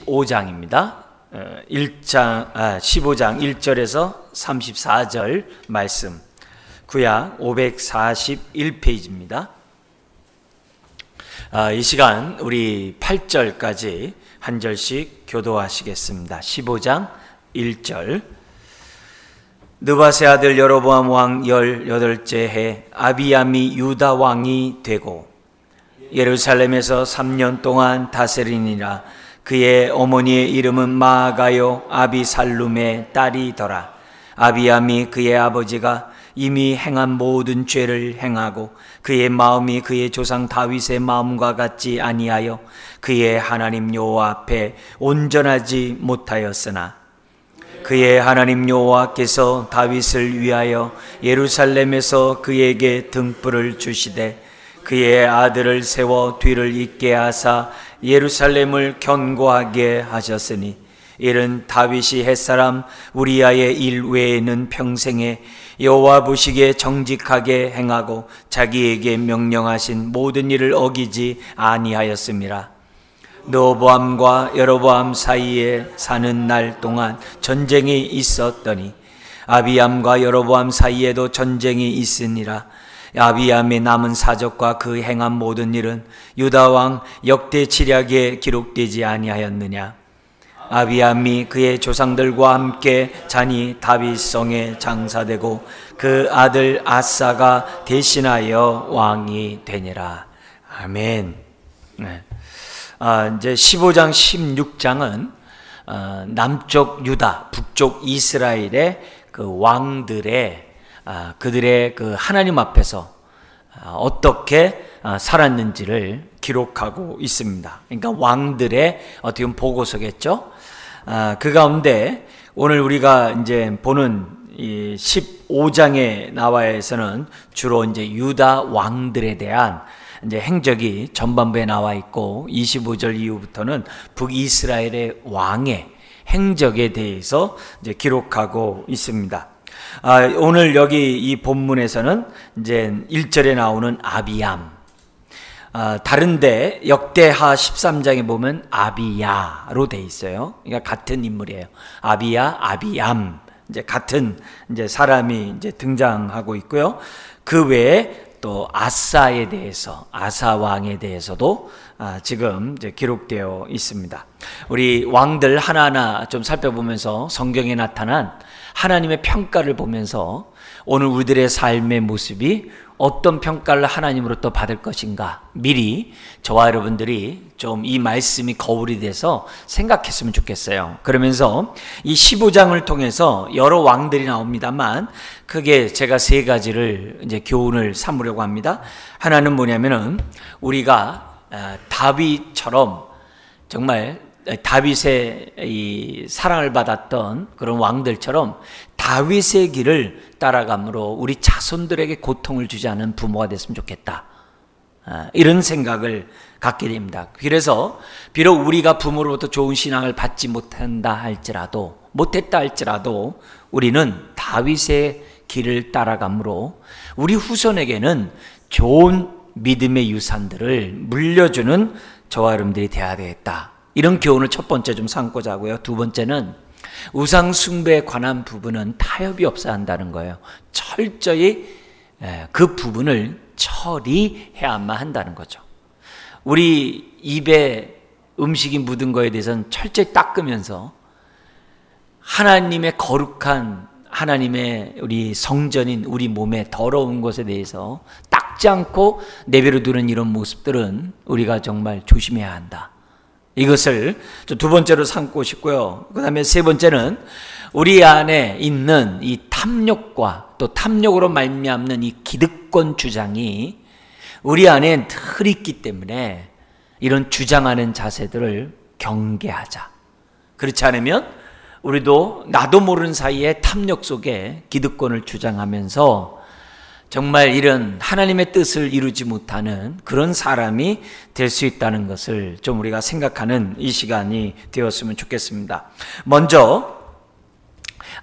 15장입니다. 15장 1절에서 34절 말씀, 구약 541페이지입니다. 이 시간 우리 8절까지 한 절씩 교도하시겠습니다. 15장 1절. 느바세 아들 여로보암 왕 18째 해 아비암이 유다 왕이 되고 예루살렘에서 3년 동안 다스리니라. 그의 어머니의 이름은 마아가요 아비살룸의 딸이더라. 아비암이 그의 아버지가 이미 행한 모든 죄를 행하고 그의 마음이 그의 조상 다윗의 마음과 같지 아니하여 그의 하나님 여호와 앞에 온전하지 못하였으나 그의 하나님 여호와께서 다윗을 위하여 예루살렘에서 그에게 등불을 주시되 그의 아들을 세워 뒤를 잇게 하사 예루살렘을 견고하게 하셨으니 이는 다윗이 햇사람 우리아의 일 외에는 평생에 여호와 보시기에 정직하게 행하고 자기에게 명령하신 모든 일을 어기지 아니하였음이라. 르호보암과 여로보암 사이에 사는 날 동안 전쟁이 있었더니 아비암과 여로보암 사이에도 전쟁이 있으니라. 아비암의 남은 사적과 그 행한 모든 일은 유다 왕 역대 지략에 기록되지 아니하였느냐. 아비암이 그의 조상들과 함께 잔이 다윗성에 장사되고 그 아들 아사가 대신하여 왕이 되니라. 아멘. 이제 15장 16장은 남쪽 유다, 북쪽 이스라엘의 그 왕들의 그들의 그 하나님 앞에서 어떻게 살았는지를 기록하고 있습니다. 그러니까 왕들의 어떻게 보면 보고서겠죠. 그 가운데 오늘 우리가 이제 보는 이 15장의 나와에서는 주로 이제 유다 왕들에 대한 이제 행적이 전반부에 나와 있고 25절 이후부터는 북이스라엘의 왕의 행적에 대해서 이제 기록하고 있습니다. 오늘 여기 이 본문에서는 이제 1절에 나오는 아비암, 다른데 역대하 13장에 보면 아비야로 돼 있어요. 그러니까 같은 인물이에요. 아비야, 아비암, 이제 같은 이제 사람이 이제 등장하고 있고요. 그 외에 또 아사에 대해서, 아사 왕에 대해서도 지금 이제 기록되어 있습니다. 우리 왕들 하나하나 좀 살펴보면서 성경에 나타난 하나님의 평가를 보면서 오늘 우리들의 삶의 모습이 어떤 평가를 하나님으로부터 받을 것인가 미리 저와 여러분들이 좀 이 말씀이 거울이 돼서 생각했으면 좋겠어요. 그러면서 이 15장을 통해서 여러 왕들이 나옵니다만 크게 제가 세 가지를 이제 교훈을 삼으려고 합니다. 하나는 뭐냐면은 우리가 다윗처럼 정말 다윗의 이 사랑을 받았던 그런 왕들처럼 다윗의 길을 따라감으로 우리 자손들에게 고통을 주지 않은 부모가 됐으면 좋겠다. 이런 생각을 갖게 됩니다. 그래서 비록 우리가 부모로부터 좋은 신앙을 받지 못했다 할지라도 우리는 다윗의 길을 따라감으로 우리 후손에게는 좋은 믿음의 유산들을 물려주는 저와 여러분들이 되어야 되겠다. 이런 교훈을 첫 번째 좀 삼고자 하고요. 두 번째는 우상 숭배에 관한 부분은 타협이 없어야 한다는 거예요. 철저히 그 부분을 처리해야만 한다는 거죠. 우리 입에 음식이 묻은 거에 대해서는 철저히 닦으면서 하나님의 거룩한 하나님의 우리 성전인 우리 몸의 더러운 것에 대해서 닦지 않고 내버려 두는 이런 모습들은 우리가 정말 조심해야 한다. 이것을 두 번째로 삼고 싶고요. 그 다음에 세 번째는 우리 안에 있는 이 탐욕과 또 탐욕으로 말미암는 이 기득권 주장이 우리 안에 늘 있기 때문에 이런 주장하는 자세들을 경계하자. 그렇지 않으면 우리도 나도 모르는 사이에 탐욕 속에 기득권을 주장하면서 정말 이런 하나님의 뜻을 이루지 못하는 그런 사람이 될 수 있다는 것을 좀 우리가 생각하는 이 시간이 되었으면 좋겠습니다. 먼저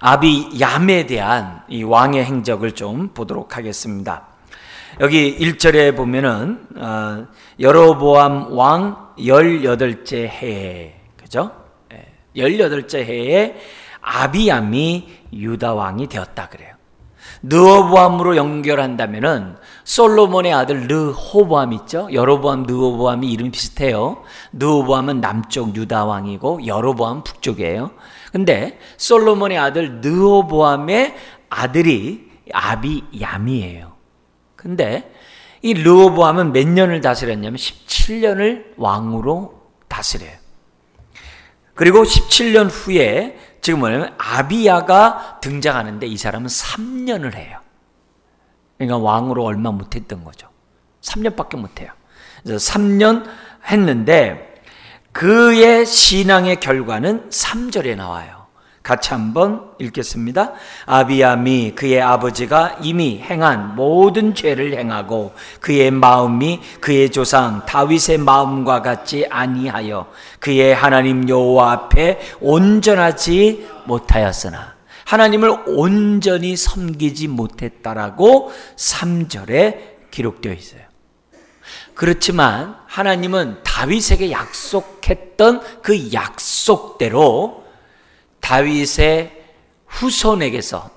아비얌에 대한 이 왕의 행적을 좀 보도록 하겠습니다. 여기 1절에 보면은 여로보암 왕 18째 해에, 그죠? 18째 해에 아비암이 유다 왕이 되었다 그래요. 르호보암으로 연결한다면은 솔로몬의 아들 르호보암 있죠? 여로보암, 르호보암이 이름이 비슷해요. 르호보암은 남쪽 유다 왕이고 여로보암은 북쪽이에요. 근데 솔로몬의 아들 르호보암의 아들이 아비얌이에요. 근데 이 르호보암은 몇 년을 다스렸냐면 17년을 왕으로 다스려요. 그리고 17년 후에 지금 뭐냐면 아비야가 등장하는데 이 사람은 3년을 해요. 그러니까 왕으로 얼마 못했던 거죠. 3년밖에 못해요. 그래서 3년 했는데 그의 신앙의 결과는 3절에 나와요. 같이 한번 읽겠습니다. 아비암이 그의 아버지가 이미 행한 모든 죄를 행하고 그의 마음이 그의 조상 다윗의 마음과 같지 아니하여 그의 하나님 여호와 앞에 온전하지 못하였으나 하나님을 온전히 섬기지 못했다라고 3절에 기록되어 있어요. 그렇지만 하나님은 다윗에게 약속했던 그 약속대로 다윗의 후손에게서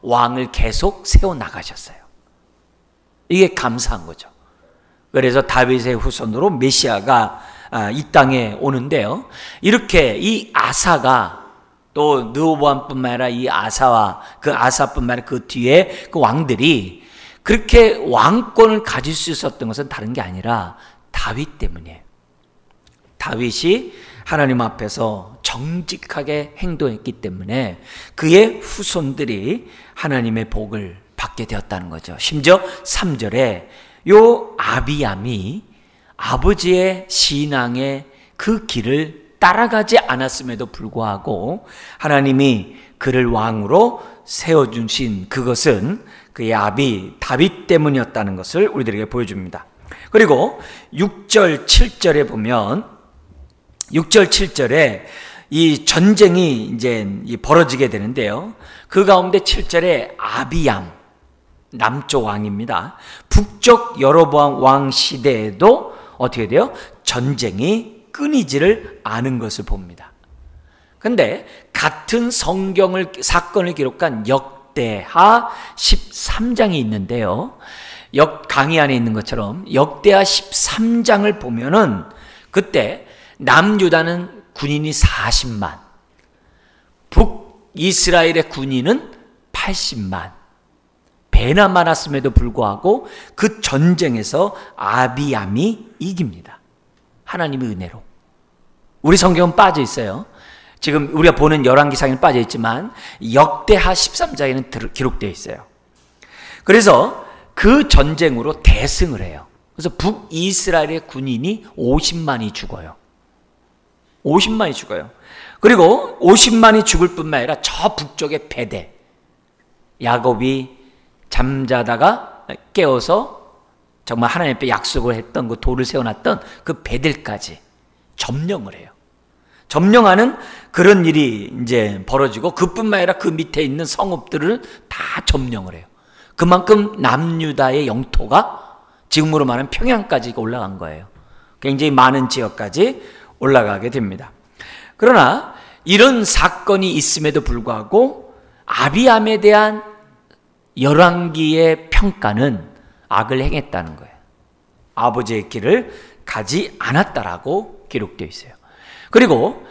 왕을 계속 세워나가셨어요. 이게 감사한 거죠. 그래서 다윗의 후손으로 메시아가 이 땅에 오는데요. 이렇게 이 아사가 또 르호보암뿐만 아니라 이 아사뿐만 아니라 그 뒤에 그 왕들이 그렇게 왕권을 가질 수 있었던 것은 다른 게 아니라 다윗 때문이에요. 다윗이 하나님 앞에서 정직하게 행동했기 때문에 그의 후손들이 하나님의 복을 받게 되었다는 거죠. 심지어 3절에 요 아비암이 아버지의 신앙의 그 길을 따라가지 않았음에도 불구하고 하나님이 그를 왕으로 세워주신 그것은 그의 아비 다윗 때문이었다는 것을 우리들에게 보여줍니다. 그리고 6절 7절에 보면 6절 7절에 이 전쟁이 이제 벌어지게 되는데요. 그 가운데 7절에 아비암 남쪽 왕입니다. 북쪽 여로보암 왕 시대에도 어떻게 돼요? 전쟁이 끊이지를 않은 것을 봅니다. 근데 같은 사건을 기록한 역대하 13장이 있는데요. 강의 안에 있는 것처럼 역대하 13장을 보면은 그때 남유다는 군인이 40만, 북이스라엘의 군인은 80만. 배나 많았음에도 불구하고 그 전쟁에서 아비암이 이깁니다. 하나님의 은혜로. 우리 성경은 빠져 있어요. 지금 우리가 보는 열왕기상에는 빠져 있지만 역대하 13장에는 기록되어 있어요. 그래서 그 전쟁으로 대승을 해요. 그래서 북이스라엘의 군인이 50만이 죽어요. 50만이 죽어요. 그리고 50만이 죽을 뿐만 아니라 저 북쪽의 베델, 야곱이 잠자다가 깨어서 정말 하나님 앞에 약속을 했던 그 돌을 세워놨던 그 베델까지 점령을 해요. 점령하는 그런 일이 이제 벌어지고 그뿐만 아니라 그 밑에 있는 성읍들을 다 점령을 해요. 그만큼 남유다의 영토가 지금으로 말하면 평양까지 올라간 거예요. 굉장히 많은 지역까지 올라가게 됩니다. 그러나 이런 사건이 있음에도 불구하고 아비암에 대한 열왕기의 평가는 악을 행했다는 거예요. 아버지의 길을 가지 않았다라고 기록되어 있어요. 그리고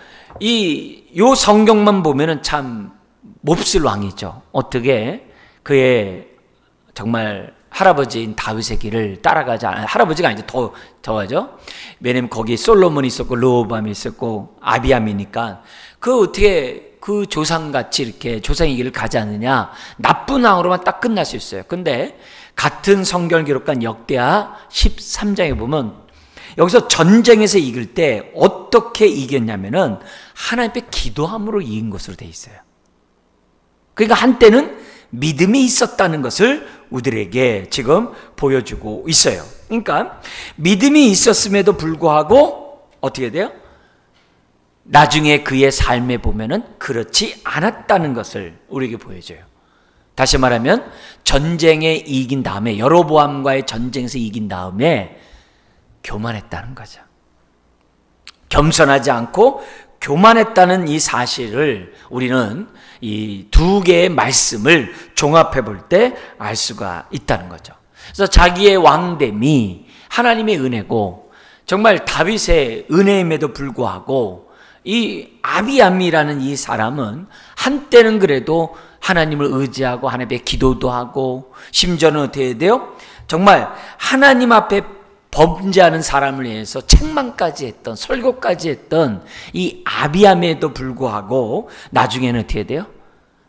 요 성경만 보면은 참 몹쓸 왕이죠. 어떻게 그의 정말 할아버지인 다윗의 길을 따라가지 않아, 할아버지가 아니죠. 더 하죠. 왜냐면 거기 솔로몬이 있었고 르호보암이 있었고 아비암이니까 어떻게 그 조상같이 이렇게 조상의 길을 가지 않느냐. 나쁜 왕으로만 딱 끝날 수 있어요. 근데 같은 성경을 기록한 역대하 13장에 보면 여기서 전쟁에서 이길 때 어떻게 이겼냐면은 하나님 앞에 기도함으로 이긴 것으로 돼 있어요. 그러니까 한때는 믿음이 있었다는 것을 우리들에게 지금 보여주고 있어요. 그러니까 믿음이 있었음에도 불구하고 어떻게 돼요? 나중에 그의 삶에 보면은 그렇지 않았다는 것을 우리에게 보여줘요. 다시 말하면 전쟁에 이긴 다음에 여로보암과의 전쟁에서 이긴 다음에 교만했다는 거죠. 겸손하지 않고 교만했다는 이 사실을 우리는 이 두 개의 말씀을 종합해 볼 때 알 수가 있다는 거죠. 그래서 자기의 왕됨이 하나님의 은혜고 정말 다윗의 은혜임에도 불구하고 이 아비암이라는 이 사람은 한때는 그래도 하나님을 의지하고 하나님께 기도도 하고 심지어는 어떻게 해야 돼요? 정말 하나님 앞에 범죄하는 사람을 위해서 책망까지 했던, 설교까지 했던 이 아비암에도 불구하고 나중에는 어떻게 돼요?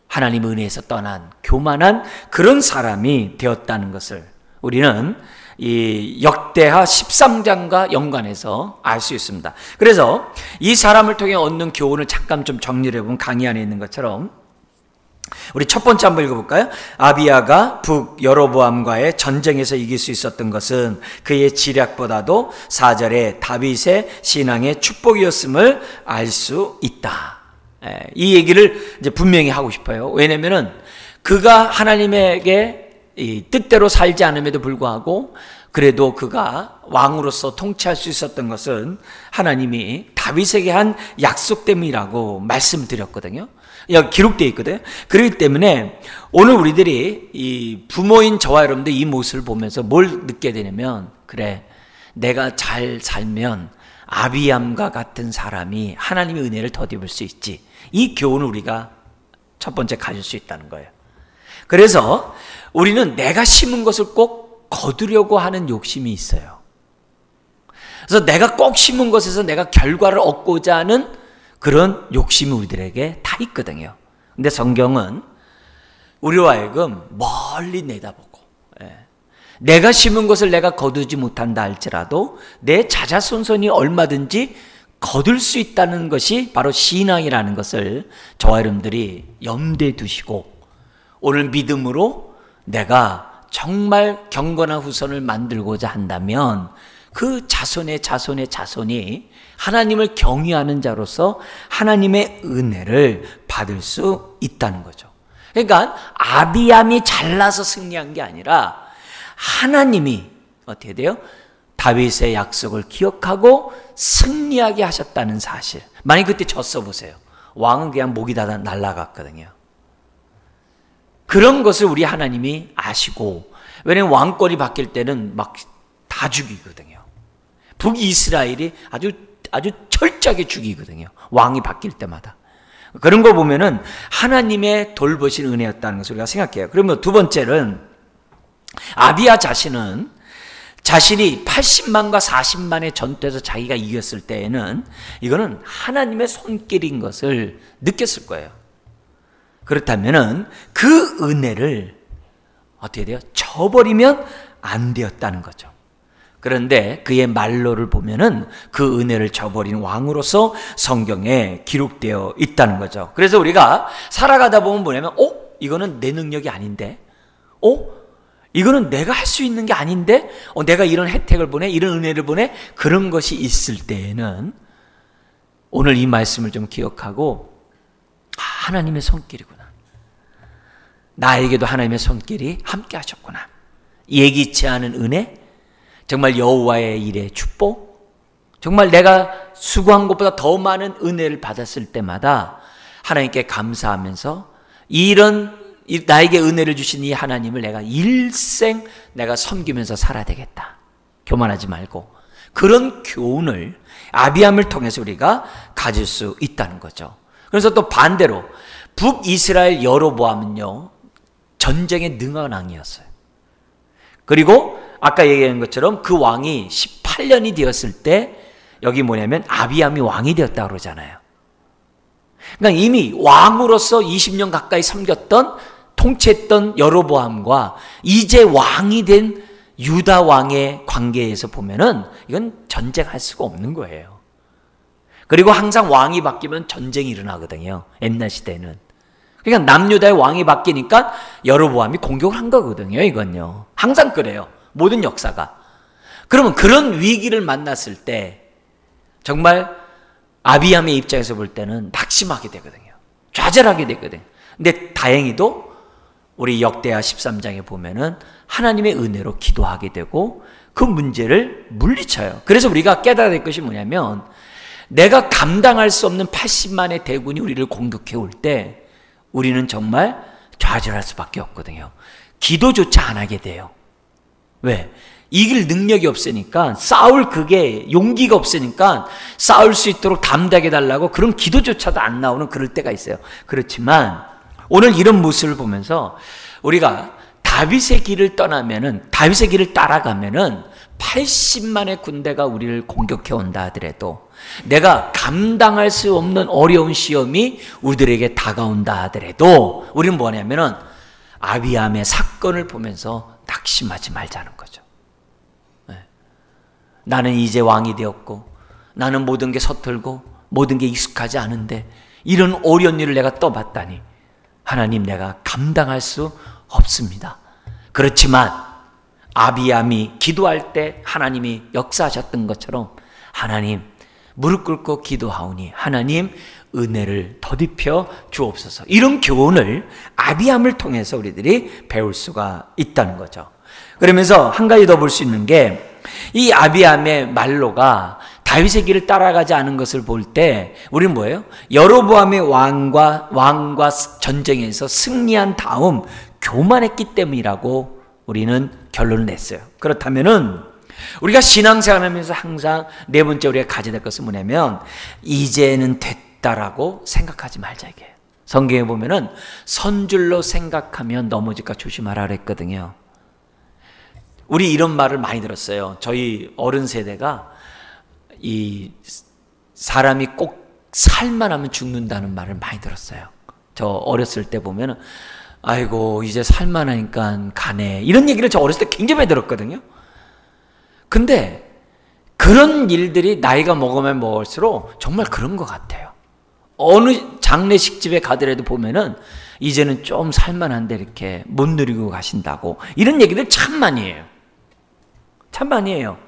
하나님 은혜에서 떠난 교만한 그런 사람이 되었다는 것을 우리는 이 역대하 13장과 연관해서 알 수 있습니다. 그래서 이 사람을 통해 얻는 교훈을 잠깐 좀 정리를 해보면 강의 안에 있는 것처럼 우리 첫 번째 한번 읽어볼까요? 아비야가 북 여로보암과의 전쟁에서 이길 수 있었던 것은 그의 지략보다도 4절에 다윗의 신앙의 축복이었음을 알 수 있다. 이 얘기를 이제 분명히 하고 싶어요. 왜냐면은 그가 하나님에게 이 뜻대로 살지 않음에도 불구하고 그래도 그가 왕으로서 통치할 수 있었던 것은 하나님이 다윗에게 한 약속 때문이라고 말씀드렸거든요. 여기 기록되어 있거든요. 그렇기 때문에 오늘 우리들이 이 부모인 저와 여러분들 이 모습을 보면서 뭘 느끼게 되냐면, 그래, 내가 잘 살면 아비암과 같은 사람이 하나님의 은혜를 덧입을 수 있지. 이 교훈을 우리가 첫 번째 가질 수 있다는 거예요. 그래서 우리는 내가 심은 것을 꼭 거두려고 하는 욕심이 있어요. 그래서 내가 꼭 심은 것에서 내가 결과를 얻고자 하는 그런 욕심이 우리들에게 다 있거든요. 근데 성경은 우리로 하여금 멀리 내다보고, 내가 심은 것을 내가 거두지 못한다 할지라도 내 자자손손이 얼마든지 거둘 수 있다는 것이 바로 신앙이라는 것을 저와 여러분들이 염두에 두시고, 오늘 믿음으로 내가 정말 경건한 후손을 만들고자 한다면 그 자손의 자손이 하나님을 경외하는 자로서 하나님의 은혜를 받을 수 있다는 거죠. 그러니까 아비암이 잘나서 승리한 게 아니라 하나님이 어떻게 돼요? 다윗의 약속을 기억하고 승리하게 하셨다는 사실. 만약 그때 졌어 보세요. 왕은 그냥 목이 다 날아갔거든요. 그런 것을 우리 하나님이 아시고, 왜냐하면 왕권이 바뀔 때는 막 다 죽이거든요. 북이스라엘이 아주 철저하게 죽이거든요. 왕이 바뀔 때마다. 그런 거 보면은 하나님의 돌보신 은혜였다는 것을 우리가 생각해요. 그러면 두 번째는 아비야 자신은 자신이 80만과 40만의 전투에서 자기가 이겼을 때에는 이거는 하나님의 손길인 것을 느꼈을 거예요. 그렇다면은 그 은혜를 어떻게 돼요? 저버리면 안 되었다는 거죠. 그런데 그의 말로를 보면은 그 은혜를 저버린 왕으로서 성경에 기록되어 있다는 거죠. 그래서 우리가 살아가다 보면 뭐냐면, 이거는 내 능력이 아닌데? 이거는 내가 할 수 있는 게 아닌데? 내가 이런 혜택을 보내? 이런 은혜를 보내? 그런 것이 있을 때에는 오늘 이 말씀을 좀 기억하고, 하나님의 손길이구나. 나에게도 하나님의 손길이 함께 하셨구나. 예기치 않은 은혜, 정말 여호와의 일의 축복, 정말 내가 수고한 것보다 더 많은 은혜를 받았을 때마다 하나님께 감사하면서 이런 나에게 은혜를 주신 이 하나님을 내가 일생 내가 섬기면서 살아야 되겠다. 교만하지 말고. 그런 교훈을 아비암을 통해서 우리가 가질 수 있다는 거죠. 그래서 또 반대로 북이스라엘 여로보암은요, 전쟁에 능한 왕이었어요. 그리고 아까 얘기한 것처럼 그 왕이 18년이 되었을 때 여기 뭐냐면 아비암이 왕이 되었다고 그러잖아요. 그러니까 이미 왕으로서 20년 가까이 섬겼던, 통치했던 여로보암과 이제 왕이 된 유다 왕의 관계에서 보면은 이건 전쟁할 수가 없는 거예요. 그리고 항상 왕이 바뀌면 전쟁이 일어나거든요. 옛날 시대는. 그러니까 남유다의 왕이 바뀌니까 여로보암이 공격을 한 거거든요. 이건요. 항상 그래요. 모든 역사가. 그러면 그런 위기를 만났을 때 정말 아비암의 입장에서 볼 때는 낙심하게 되거든요. 좌절하게 되거든요. 근데 다행히도 우리 역대하 13장에 보면은 하나님의 은혜로 기도하게 되고 그 문제를 물리쳐요. 그래서 우리가 깨달아야 될 것이 뭐냐면, 내가 감당할 수 없는 80만의 대군이 우리를 공격해 올 때 우리는 정말 좌절할 수밖에 없거든요. 기도조차 안 하게 돼요. 왜? 이길 능력이 없으니까, 싸울 그게 용기가 없으니까 싸울 수 있도록 담대하게 달라고 그런 기도조차도 안 나오는 그럴 때가 있어요. 그렇지만 오늘 이런 모습을 보면서 우리가 다윗의 길을 떠나면은, 다윗의 길을 따라가면은 80만의 군대가 우리를 공격해 온다 하더라도, 내가 감당할 수 없는 어려운 시험이 우리들에게 다가온다 하더라도 우리는 뭐냐면은 아비암의 사건을 보면서 낙심하지 말자는 거죠. 나는 이제 왕이 되었고, 나는 모든 게 서툴고 모든 게 익숙하지 않은데 이런 어려운 일을 내가 떠봤다니 하나님, 내가 감당할 수 없습니다. 그렇지만 아비암이 기도할 때 하나님이 역사하셨던 것처럼 하나님, 무릎 꿇고 기도하오니 하나님 은혜를 더딥혀 주옵소서. 이런 교훈을 아비암을 통해서 우리들이 배울 수가 있다는 거죠. 그러면서 한 가지 더 볼 수 있는 게, 이 아비암의 말로가 다윗의 길을 따라가지 않은 것을 볼 때 우리는 뭐예요? 여로보암의 왕과 전쟁에서 승리한 다음 교만했기 때문이라고 우리는 결론을 냈어요. 그렇다면은 우리가 신앙생활하면서 항상 네 번째 우리가 가져야 될 것은 뭐냐면, 이제는 됐다라고 생각하지 말자 이게. 성경에 보면은 선줄로 생각하면 넘어질까 조심하라 그랬거든요. 우리 이런 말을 많이 들었어요. 저희 어른 세대가 이 사람이 꼭 살만 하면 죽는다는 말을 많이 들었어요. 저 어렸을 때 보면은 아이고 이제 살만 하니까 가네, 이런 얘기를 저 어렸을 때 굉장히 많이 들었거든요. 근데 그런 일들이 나이가 먹으면 먹을수록 정말 그런 것 같아요. 어느 장례식 집에 가더라도 보면은 이제는 좀 살만한데 이렇게 못 누리고 가신다고, 이런 얘기들 참 많이 해요. 참 많이 해요.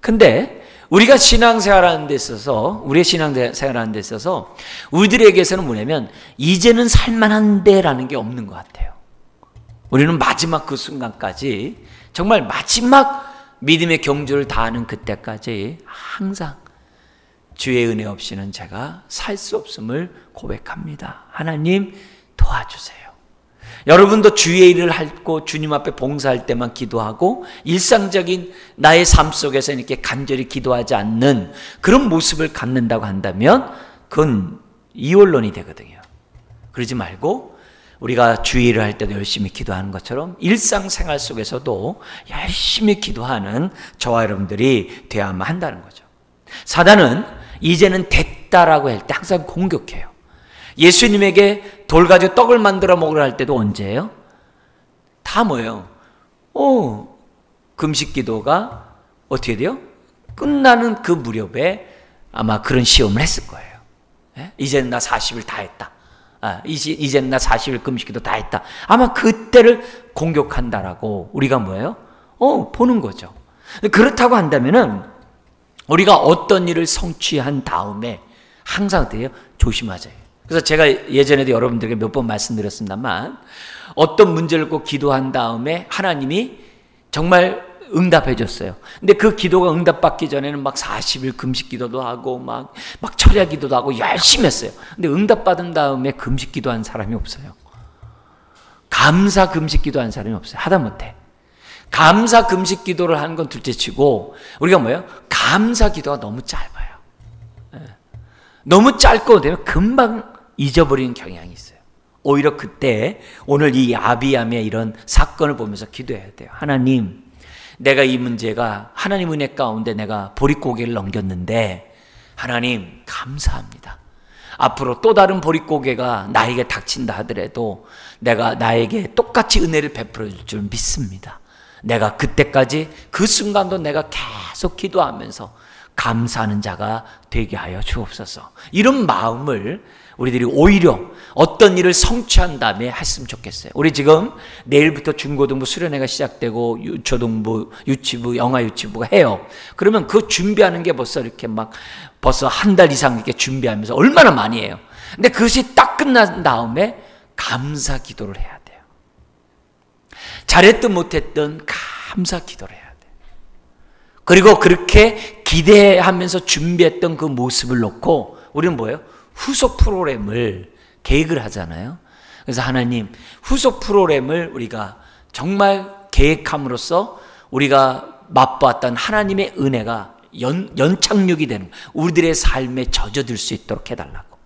근데 우리가 신앙생활하는 데 있어서, 우리의 신앙생활하는 데 있어서 우리들에게서는 뭐냐면 이제는 살만한데 라는 게 없는 것 같아요. 우리는 마지막 그 순간까지, 정말 마지막 믿음의 경주를 다하는 그때까지 항상 주의 은혜 없이는 제가 살 수 없음을 고백합니다. 하나님 도와주세요. 여러분도 주의 일을 하고 주님 앞에 봉사할 때만 기도하고 일상적인 나의 삶 속에서 이렇게 간절히 기도하지 않는 그런 모습을 갖는다고 한다면 그건 이원론이 되거든요. 그러지 말고 우리가 주의 일을 할 때도 열심히 기도하는 것처럼 일상생활 속에서도 열심히 기도하는 저와 여러분들이 되어야만 한다는 거죠. 사단은 이제는 됐다라고 할 때 항상 공격해요. 예수님에게 돌 가지고 떡을 만들어 먹으라 할 때도 언제예요? 다 뭐예요? 금식 기도가 어떻게 돼요? 끝나는 그 무렵에 아마 그런 시험을 했을 거예요. 예? 이제는 나 40일 다 했다. 이제는 나 40일 금식 기도 다 했다. 아마 그때를 공격한다라고 우리가 뭐예요? 보는 거죠. 그렇다고 한다면은 우리가 어떤 일을 성취한 다음에 항상 어때요? 조심하자요. 그래서 제가 예전에도 여러분들에게 몇 번 말씀드렸습니다만, 어떤 문제를 꼭 기도한 다음에 하나님이 정말 응답해 줬어요. 근데 그 기도가 응답받기 전에는 막 40일 금식 기도도 하고 막 철야 기도도 하고 열심히 했어요. 근데 응답받은 다음에 금식 기도한 사람이 없어요. 감사 금식 기도한 사람이 없어요. 하다못해 감사 금식 기도를 하는 건 둘째치고 우리가 뭐예요? 감사 기도가 너무 짧아요. 너무 짧고 되면 금방 잊어버리는 경향이 있어요. 오히려 그때 오늘 이 아비암의 이런 사건을 보면서 기도해야 돼요. 하나님, 내가 이 문제가 하나님 은혜 가운데 내가 보릿고개를 넘겼는데 하나님 감사합니다. 앞으로 또 다른 보릿고개가 나에게 닥친다 하더라도 내가 나에게 똑같이 은혜를 베풀어 줄 줄 믿습니다. 내가 그때까지 그 순간도 내가 계속 기도하면서 감사하는 자가 되게 하여 주옵소서. 이런 마음을 우리들이 오히려 어떤 일을 성취한 다음에 했으면 좋겠어요. 우리 지금 내일부터 중고등부 수련회가 시작되고 유초등부, 유치부, 영아 유치부가 해요. 그러면 그 준비하는 게 벌써 한 달 이상 이렇게 준비하면서 얼마나 많이 해요. 근데 그것이 딱 끝난 다음에 감사 기도를 해야 돼요. 잘했든 못했든 감사 기도를 해야 돼요. 그리고 그렇게 기대하면서 준비했던 그 모습을 놓고 우리는 뭐예요? 후속 프로그램을 계획을 하잖아요. 그래서 하나님, 후속 프로그램을 우리가 정말 계획함으로써 우리가 맛보았던 하나님의 은혜가 연착륙이 되는, 우리들의 삶에 젖어들 수 있도록 해달라고.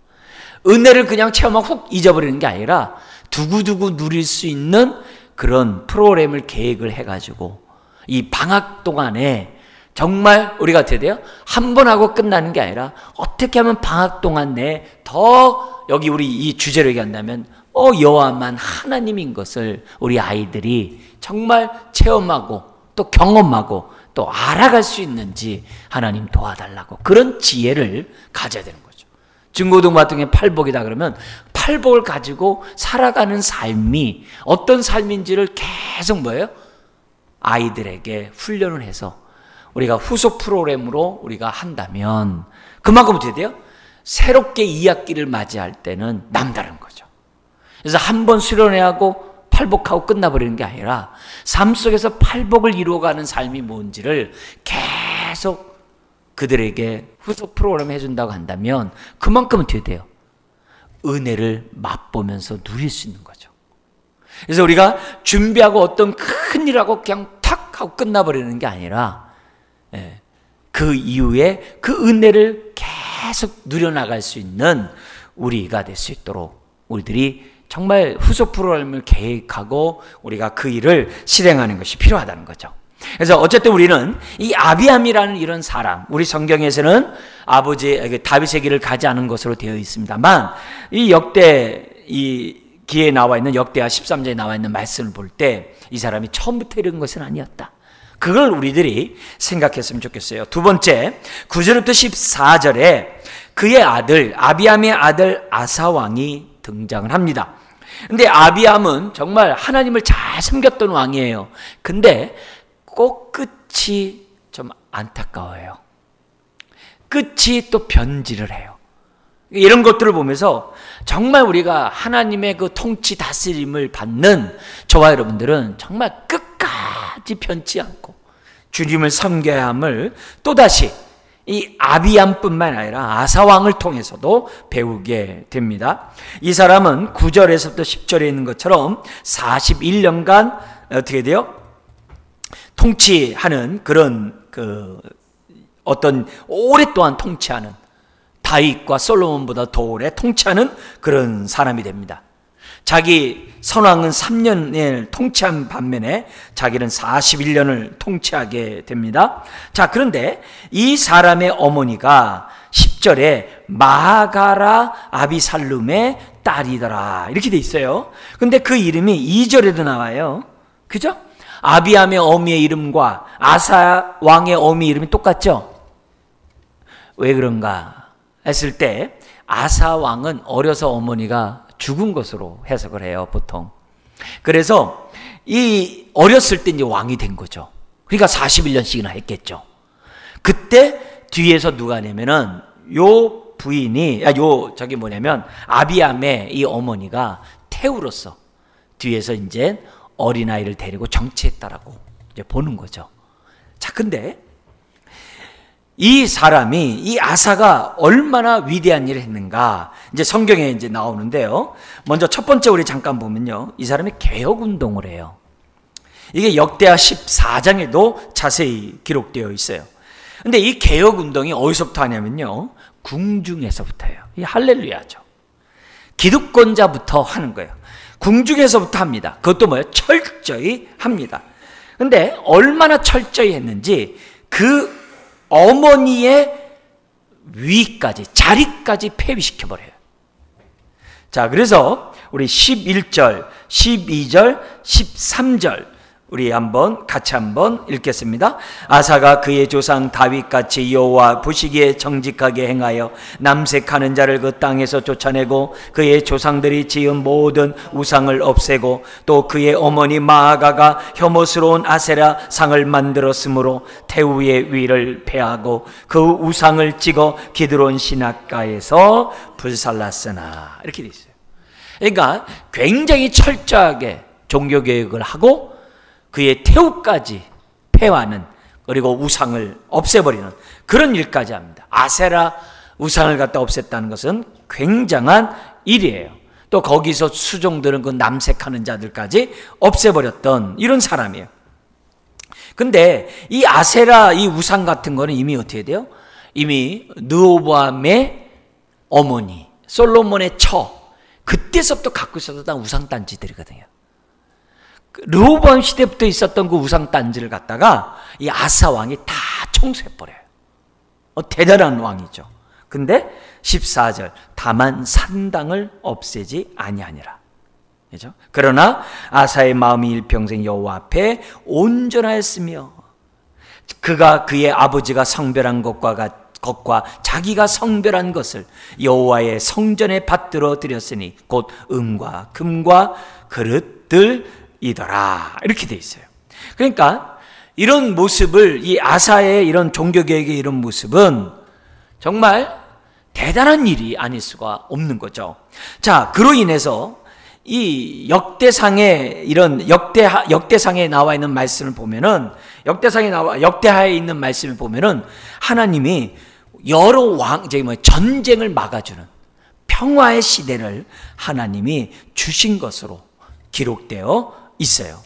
은혜를 그냥 체험하고 훅 잊어버리는 게 아니라 두고두고 누릴 수 있는 그런 프로그램을 계획을 해가지고 이 방학 동안에 정말 우리가 어떻게 돼요? 한 번 하고 끝나는 게 아니라 어떻게 하면 방학 동안 내에 더, 여기 우리 이 주제로 얘기한다면 여호와만 하나님인 것을 우리 아이들이 정말 체험하고 또 경험하고 또 알아갈 수 있는지 하나님 도와달라고, 그런 지혜를 가져야 되는 거죠. 중고등학교에 팔복이다 그러면 팔복을 가지고 살아가는 삶이 어떤 삶인지를 계속 뭐예요? 아이들에게 훈련을 해서 우리가 후속 프로그램으로 우리가 한다면 그만큼 어떻게 돼요? 새롭게 2학기를 맞이할 때는 남다른 거죠. 그래서 한 번 수련회하고 팔복하고 끝나버리는 게 아니라 삶 속에서 팔복을 이루어가는 삶이 뭔지를 계속 그들에게 후속 프로그램 해준다고 한다면 그만큼 어떻게 돼요? 은혜를 맛보면서 누릴 수 있는 거죠. 그래서 우리가 준비하고 어떤 큰 일하고 그냥 탁 하고 끝나버리는 게 아니라 그 이후에 그 은혜를 계속 누려나갈 수 있는 우리가 될 수 있도록 우리들이 정말 후속 프로그램을 계획하고 우리가 그 일을 실행하는 것이 필요하다는 거죠. 그래서 어쨌든 우리는 이 아비암이라는 이런 사람, 우리 성경에서는 아버지 다윗의 길을 가지 않은 것으로 되어 있습니다만, 이 역대 이 기에 나와 있는 역대하 13장에 나와 있는 말씀을 볼 때 이 사람이 처음부터 이런 것은 아니었다. 그걸 우리들이 생각했으면 좋겠어요. 두 번째, 9절부터 14절에 그의 아들 아비암의 아들 아사 왕이 등장을 합니다. 근데 아비암은 정말 하나님을 잘 섬겼던 왕이에요. 근데 꼭 끝이 좀 안타까워요. 끝이 또 변질을 해요. 이런 것들을 보면서 정말 우리가 하나님의 그 통치 다스림을 받는 저와 여러분들은 정말 끝까지 변치 않고 주님을 섬겨야 함을 또다시 이 아비암뿐만 아니라 아사왕을 통해서도 배우게 됩니다. 이 사람은 9절에서부터 10절에 있는 것처럼 41년간 어떻게 돼요? 통치하는 그런 어떤 오랫동안 통치하는, 다윗과 솔로몬보다 더 오래 통치하는 그런 사람이 됩니다. 자기 선왕은 3년을 통치한 반면에 자기는 41년을 통치하게 됩니다. 자, 그런데 이 사람의 어머니가 10절에 마가라 아비살룸의 딸이더라 이렇게 돼 있어요. 근데 그 이름이 2절에도 나와요. 그죠? 아비암의 어미의 이름과 아사 왕의 어미 이름이 똑같죠? 왜 그런가 했을 때 아사 왕은 어려서 어머니가 죽은 것으로 해석을 해요, 보통. 그래서 이 어렸을 때 이제 왕이 된 거죠. 그러니까 41년씩이나 했겠죠. 그때 뒤에서 누가 하냐면은 요 부인이 아비암의 이 어머니가 태우로서 뒤에서 이제 어린아이를 데리고 정치했다라고 이제 보는 거죠. 자, 근데 이 사람이, 이 아사가 얼마나 위대한 일을 했는가, 이제 성경에 이제 나오는데요. 먼저 첫 번째 우리 잠깐 보면요. 이 사람이 개혁운동을 해요. 이게 역대하 14장에도 자세히 기록되어 있어요. 근데 이 개혁운동이 어디서부터 하냐면요. 궁중에서부터예요. 이 할렐루야죠. 기득권자부터 하는 거예요. 궁중에서부터 합니다. 그것도 뭐예요? 철저히 합니다. 근데 얼마나 철저히 했는지 그 어머니의 위까지, 자리까지 폐위시켜버려요. 자, 그래서 우리 11절, 12절, 13절 우리 같이 한번 읽겠습니다. 아사가 그의 조상 다윗같이 여호와 보시기에 정직하게 행하여 남색하는 자를 그 땅에서 쫓아내고 그의 조상들이 지은 모든 우상을 없애고 또 그의 어머니 마아가가 혐오스러운 아세라 상을 만들었으므로 태우의 위를 패하고 그 우상을 찍어 기드론 시냇가에서 불살랐으나 이렇게 돼 있어요. 그러니까 굉장히 철저하게 종교개혁을 하고 그의 태우까지 폐하는 그리고 우상을 없애버리는 그런 일까지 합니다. 아세라 우상을 갖다 없앴다는 것은 굉장한 일이에요. 또 거기서 수종들은 그 남색하는 자들까지 없애버렸던 이런 사람이에요. 근데 이 아세라 이 우상 같은 거는 이미 어떻게 돼요? 이미 르호보암의 어머니 솔로몬의 처 그때서부터 갖고 있었던 우상단지들이거든요. 르호보암 시대부터 있었던 그 우상단지를 갖다가 이 아사 왕이 다 청소해버려요. 대단한 왕이죠. 근데 14절 다만 산당을 없애지 아니하니라. 그죠? 그러나 아사의 마음이 일평생 여호와 앞에 온전하였으며 그가 그의 아버지가 성별한 것과 자기가 성별한 것을 여호와의 성전에 받들어 드렸으니 곧 은과 금과 그릇들이더라. 이렇게 돼 있어요. 그러니까 이런 모습을 이 아사의 이런 종교개혁의 이런 모습은 정말 대단한 일이 아닐 수가 없는 거죠. 자, 그로 인해서 이 역대상에 이런 역대상에 나와 있는 말씀을 보면은 역대하에 있는 말씀을 보면은 하나님이 여러 전쟁을 막아주는 평화의 시대를 하나님이 주신 것으로 기록되어 있어요.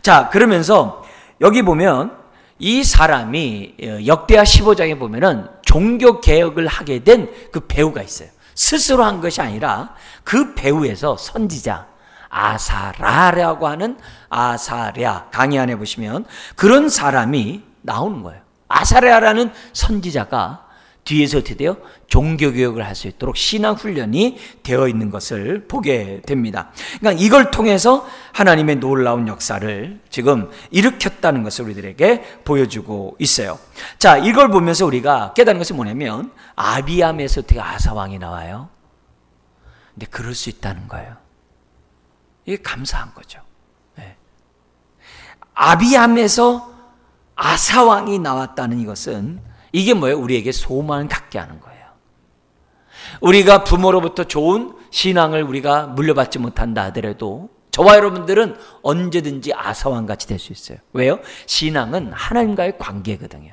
자, 그러면서 여기 보면 이 사람이 역대하 15장에 보면은 종교 개혁을 하게 된 그 배후가 있어요. 스스로 한 것이 아니라 그 배후에서 선지자 아사랴라고 하는 아사랴 강의 안에 보시면 그런 사람이 나오는 거예요. 아사랴라는 선지자가 뒤에서 어떻게 돼요? 종교개혁을 할 수 있도록 신앙훈련이 되어 있는 것을 보게 됩니다. 그러니까 이걸 통해서 하나님의 놀라운 역사를 지금 일으켰다는 것을 우리들에게 보여주고 있어요. 자, 이걸 보면서 우리가 깨닫는 것이 뭐냐면 아비암에서 어떻게 아사왕이 나와요? 근데 그럴 수 있다는 거예요. 이게 감사한 거죠. 네. 아비암에서 아사왕이 나왔다는 이것은 이게 뭐예요? 우리에게 소망을 갖게 하는 거예요. 우리가 부모로부터 좋은 신앙을 우리가 물려받지 못한다 하더라도 저와 여러분들은 언제든지 아사왕같이 될 수 있어요. 왜요? 신앙은 하나님과의 관계거든요.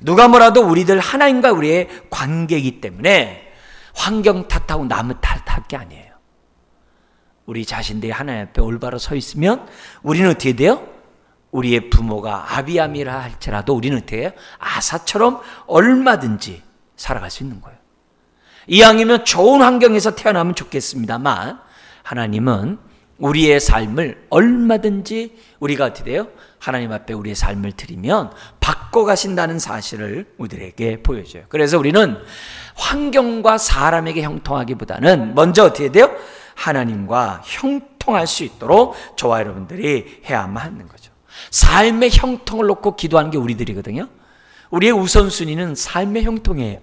누가 뭐라도 우리들 하나님과 우리의 관계이기 때문에 환경 탓하고 남을 탓할 게 아니에요. 우리 자신들이 하나님 앞에 올바로 서 있으면 우리는 어떻게 돼요? 우리의 부모가 아비암이라 할지라도 우리는 어떻게 해요? 아사처럼 얼마든지 살아갈 수 있는 거예요. 이왕이면 좋은 환경에서 태어나면 좋겠습니다만 하나님은 우리의 삶을 얼마든지 우리가 어떻게 돼요? 하나님 앞에 우리의 삶을 드리면 바꿔가신다는 사실을 우리들에게 보여줘요. 그래서 우리는 환경과 사람에게 형통하기보다는 먼저 어떻게 돼요? 하나님과 형통할 수 있도록 저와 여러분들이 해야만 하는 거죠. 삶의 형통을 놓고 기도하는 게 우리들이거든요. 우리의 우선순위는 삶의 형통이에요.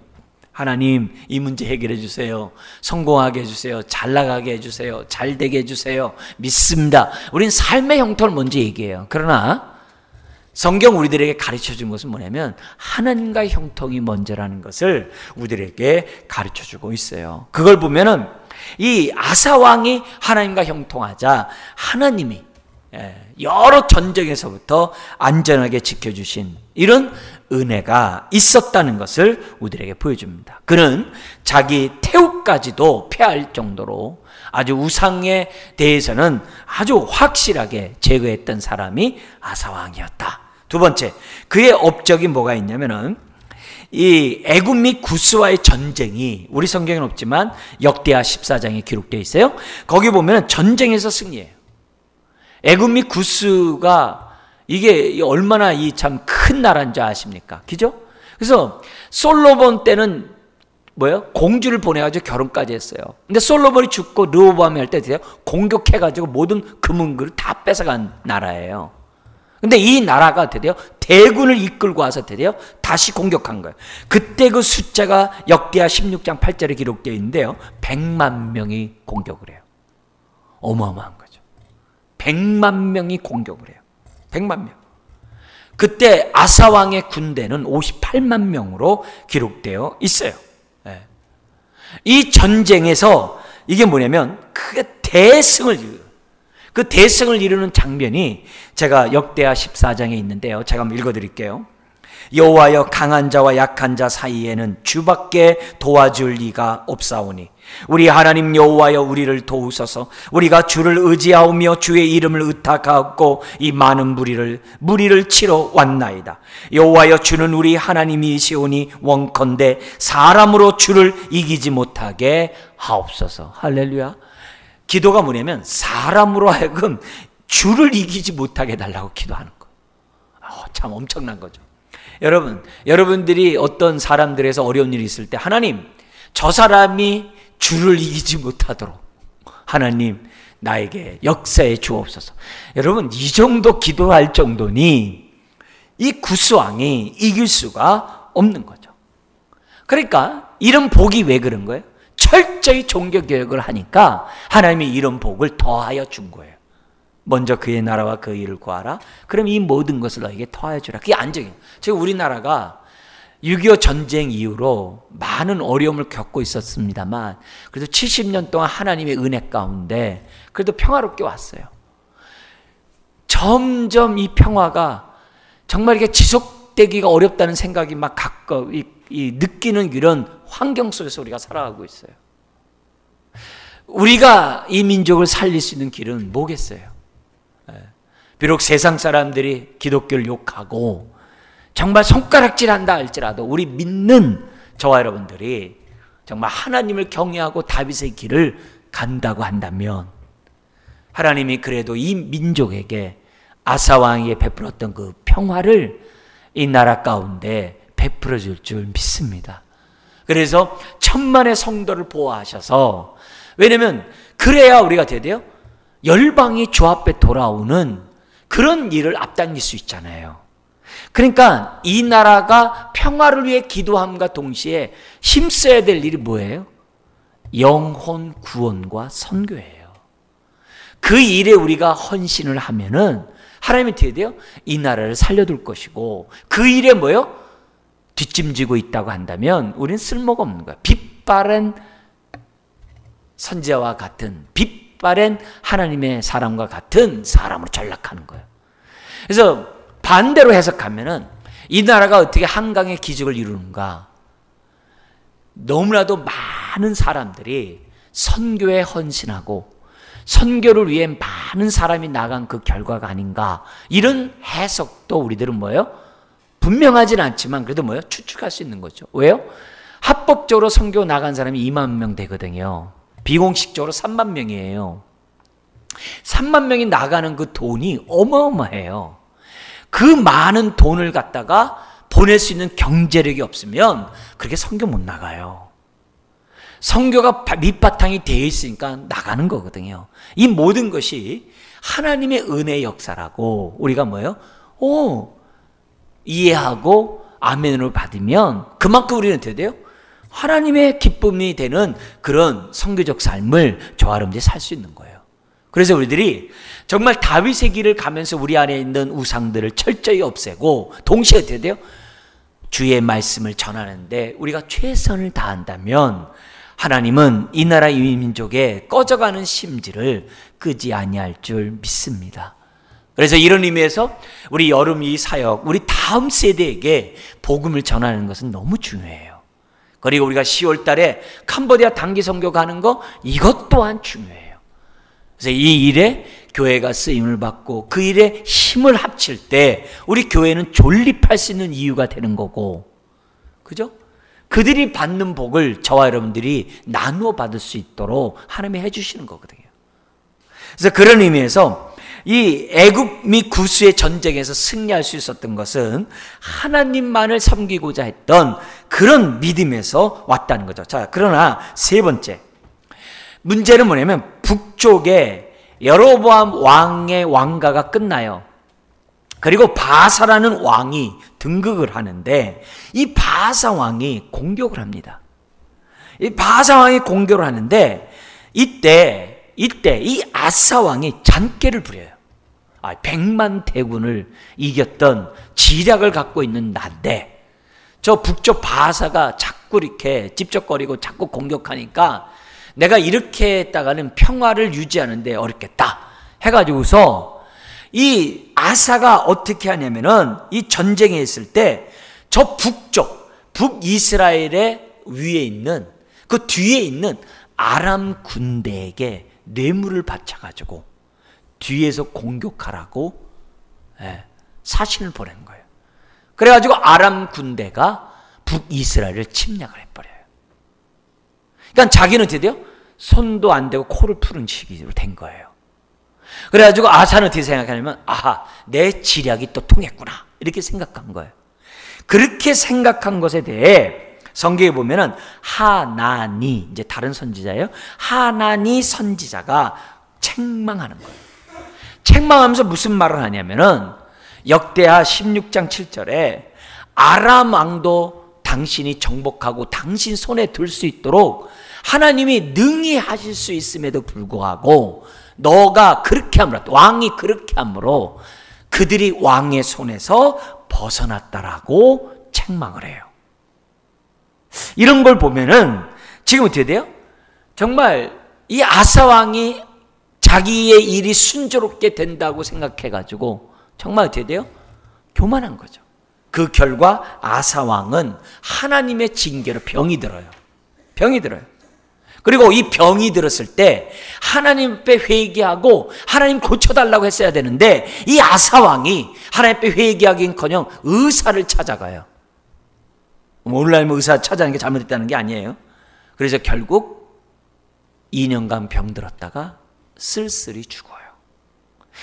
하나님, 이 문제 해결해 주세요. 성공하게 해주세요. 잘 나가게 해주세요. 잘 되게 해주세요. 믿습니다. 우리는 삶의 형통을 먼저 얘기해요. 그러나 성경 우리들에게 가르쳐 준 것은 뭐냐면 하나님과의 형통이 먼저라는 것을 우리들에게 가르쳐 주고 있어요. 그걸 보면은 이 아사왕이 하나님과 형통하자 하나님이 여러 전쟁에서부터 안전하게 지켜주신 이런 은혜가 있었다는 것을 우리들에게 보여줍니다. 그는 자기 태우까지도 폐할 정도로 아주 우상에 대해서는 아주 확실하게 제거했던 사람이 아사왕이었다. 두 번째, 그의 업적이 뭐가 있냐면은 이 애굽 및 구스와의 전쟁이 우리 성경에는 없지만 역대하 14장에 기록되어 있어요. 거기 보면 전쟁에서 승리해요. 애굽 및 구스가 이게 얼마나 이 참 큰 나라인 줄 아십니까? 그죠? 그래서 솔로몬 때는 뭐예요? 공주를 보내가지고 결혼까지 했어요. 근데 솔로몬이 죽고 르호보암이 할 때 공격해가지고 모든 금은그릇 다 뺏어간 나라예요. 근데 이 나라가 어때요? 대군을 이끌고 와서 어때요? 다시 공격한 거예요. 그때 그 숫자가 역대하 16장 8절에 기록되어 있는데요. 100만 명이 공격을 해요. 어마어마한 거죠. 100만 명이 공격을 해요. 100만 명. 그때 아사왕의 군대는 58만 명으로 기록되어 있어요. 네. 이 전쟁에서 이게 뭐냐면 크게 대승을 이루어요. 그 대성을 이루는 장면이 제가 역대하 14장에 있는데요. 제가 한번 읽어드릴게요. 여호와여, 강한 자와 약한 자 사이에는 주밖에 도와줄 이가 없사오니 우리 하나님 여호와여, 우리를 도우소서. 우리가 주를 의지하오며 주의 이름을 의탁하고 이 많은 무리를 치러 왔나이다. 여호와여, 주는 우리 하나님이시오니 원컨대 사람으로 주를 이기지 못하게 하옵소서. 할렐루야. 기도가 뭐냐면 사람으로 하여금 주를 이기지 못하게 해달라고 기도하는 거. 참 엄청난 거죠. 여러분들이 어떤 사람들에서 어려운 일이 있을 때 하나님, 저 사람이 주를 이기지 못하도록 하나님 나에게 역사해 주옵소서. 여러분, 이 정도 기도할 정도니 이 구스왕이 이길 수가 없는 거죠. 그러니까 이런 복이 왜 그런 거예요? 철저히 종교개혁을 하니까 하나님이 이런 복을 더하여 준 거예요. 먼저 그의 나라와 그 일을 구하라. 그럼 이 모든 것을 너에게 더하여 주라. 그게 안정이에요. 지금 우리나라가 6.25 전쟁 이후로 많은 어려움을 겪고 있었습니다만 그래도 70년 동안 하나님의 은혜 가운데 그래도 평화롭게 왔어요. 점점 이 평화가 정말 이게 지속되기가 어렵다는 생각이 막 가까이 느끼는 이런 환경 속에서 우리가 살아가고 있어요. 우리가 이 민족을 살릴 수 있는 길은 뭐겠어요? 비록 세상 사람들이 기독교를 욕하고 정말 손가락질한다 할지라도 우리 믿는 저와 여러분들이 정말 하나님을 경외하고 다윗의 길을 간다고 한다면 하나님이 그래도 이 민족에게 아사왕에게 베풀었던 그 평화를 이 나라 가운데 베풀어 줄 줄 믿습니다. 그래서 천만의 성도를 보호하셔서, 왜냐면 그래야 우리가 돼요. 열방이 주 앞에 돌아오는 그런 일을 앞당길 수 있잖아요. 그러니까 이 나라가 평화를 위해 기도함과 동시에 힘써야 될 일이 뭐예요? 영혼 구원과 선교예요. 그 일에 우리가 헌신을 하면은 하나님이 어떻게 돼요? 이 나라를 살려둘 것이고, 그 일에 뭐예요? 뒷짐지고 있다고 한다면 우리는 쓸모가 없는 거야. 빛바랜 선지자와 같은, 빛바랜 하나님의 사람과 같은 사람으로 전락하는 거예요. 그래서 반대로 해석하면은 이 나라가 어떻게 한강의 기적을 이루는가? 너무나도 많은 사람들이 선교에 헌신하고 선교를 위해 많은 사람이 나간 그 결과가 아닌가, 이런 해석도 우리들은 뭐예요? 분명하진 않지만 그래도 뭐예요? 추측할 수 있는 거죠. 왜요? 합법적으로 선교 나간 사람이 2만 명 되거든요. 비공식적으로 3만 명이에요. 3만 명이 나가는 그 돈이 어마어마해요. 그 많은 돈을 갖다가 보낼 수 있는 경제력이 없으면 그렇게 선교 못 나가요. 선교가 밑바탕이 되어 있으니까 나가는 거거든요. 이 모든 것이 하나님의 은혜의 역사라고 우리가 뭐예요? 이해하고 아멘으로 받으면 그만큼 우리는 어떻게 돼요? 하나님의 기쁨이 되는 그런 선교적 삶을 저와 여러분들이 살 수 있는 거예요. 그래서 우리들이 정말 다윗의 길을 가면서 우리 안에 있는 우상들을 철저히 없애고 동시에 어떻게 돼요? 주의 말씀을 전하는데 우리가 최선을 다한다면 하나님은 이 나라 이 민족의 꺼져가는 심지를 끄지 아니할 줄 믿습니다. 그래서 이런 의미에서 우리 여름 이 사역, 우리 다음 세대에게 복음을 전하는 것은 너무 중요해요. 그리고 우리가 10월 달에 캄보디아 단기 선교 가는 거, 이것 또한 중요해요. 그래서 이 일에 교회가 쓰임을 받고 그 일에 힘을 합칠 때 우리 교회는 존립할 수 있는 이유가 되는 거고, 그죠? 그들이 받는 복을 저와 여러분들이 나누어 받을 수 있도록 하나님이 해주시는 거거든요. 그래서 그런 의미에서 이 애굽 및 구스의 전쟁에서 승리할 수 있었던 것은 하나님만을 섬기고자 했던 그런 믿음에서 왔다는 거죠. 자, 그러나 세 번째 문제는 뭐냐면 북쪽에 여로보암 왕의 왕가가 끝나요. 그리고 바사라는 왕이 등극을 하는데 이 바사 왕이 공격을 합니다. 이 바사 왕이 공격을 하는데 이때 이 아사 왕이 잔꾀를 부려요. 100만 대군을 이겼던 지략을 갖고 있는 난데 저 북쪽 바사가 자꾸 이렇게 찝쩍거리고 자꾸 공격하니까 내가 이렇게 했다가는 평화를 유지하는데 어렵겠다. 해가지고서 이 아사가 어떻게 하냐면은 이 전쟁에 있을 때 저 북쪽, 북이스라엘의 위에 있는 그 뒤에 있는 아람 군대에게 뇌물을 바쳐가지고 뒤에서 공격하라고 사신을 보낸 거예요. 그래가지고 아람 군대가 북이스라엘을 침략을 해버려요. 그러니까 자기는 어떻게 돼요? 손도 안 대고 코를 푸는 시기로 된 거예요. 그래가지고 아사는 어떻게 생각하냐면, 아하, 내 지략이 또 통했구나, 이렇게 생각한 거예요. 그렇게 생각한 것에 대해 성경에 보면은 하나니, 이제 다른 선지자예요. 하나니 선지자가 책망하는 거예요. 책망하면서 무슨 말을 하냐면은 역대하 16장 7절에 아람 왕도 당신이 정복하고 당신 손에 들 수 있도록 하나님이 능히 하실 수 있음에도 불구하고 너가 그렇게 함으로, 왕이 그렇게 함으로 그들이 왕의 손에서 벗어났다라고 책망을 해요. 이런 걸 보면은 지금 어떻게 돼요? 정말 이 아사 왕이 자기의 일이 순조롭게 된다고 생각해가지고 정말 어떻게 돼요? 교만한 거죠. 그 결과 아사 왕은 하나님의 징계로 병이 들어요. 병이 들어요. 그리고 이 병이 들었을 때 하나님 앞에 회개하고 하나님 고쳐달라고 했어야 되는데 이 아사 왕이 하나님 앞에 회개하기는커녕 의사를 찾아가요. 오늘날 의사 찾아가는 게 잘못됐다는 게 아니에요. 그래서 결국 2년간 병들었다가 쓸쓸히 죽어요.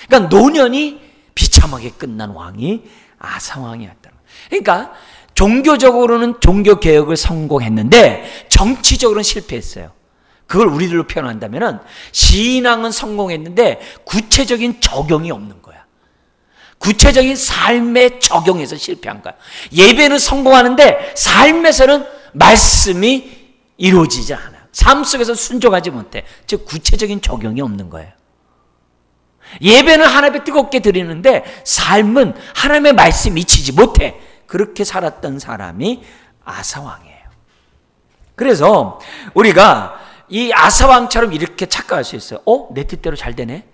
그러니까 노년이 비참하게 끝난 왕이 아사 왕이었다는 거예요. 그러니까 종교적으로는 종교개혁을 성공했는데 정치적으로는 실패했어요. 그걸 우리들로 표현한다면 신앙은 성공했는데 구체적인 적용이 없는 거야. 구체적인 삶에 적용해서 실패한 거야. 예배는 성공하는데 삶에서는 말씀이 이루어지지 않아요. 삶 속에서 순종하지 못해. 즉 구체적인 적용이 없는 거예요. 예배는 하나님께 뜨겁게 드리는데 삶은 하나님의 말씀에 미치지 못해. 그렇게 살았던 사람이 아사왕이에요. 그래서 우리가 이 아사왕처럼 이렇게 착각할 수 있어요. 내 뜻대로 잘 되네.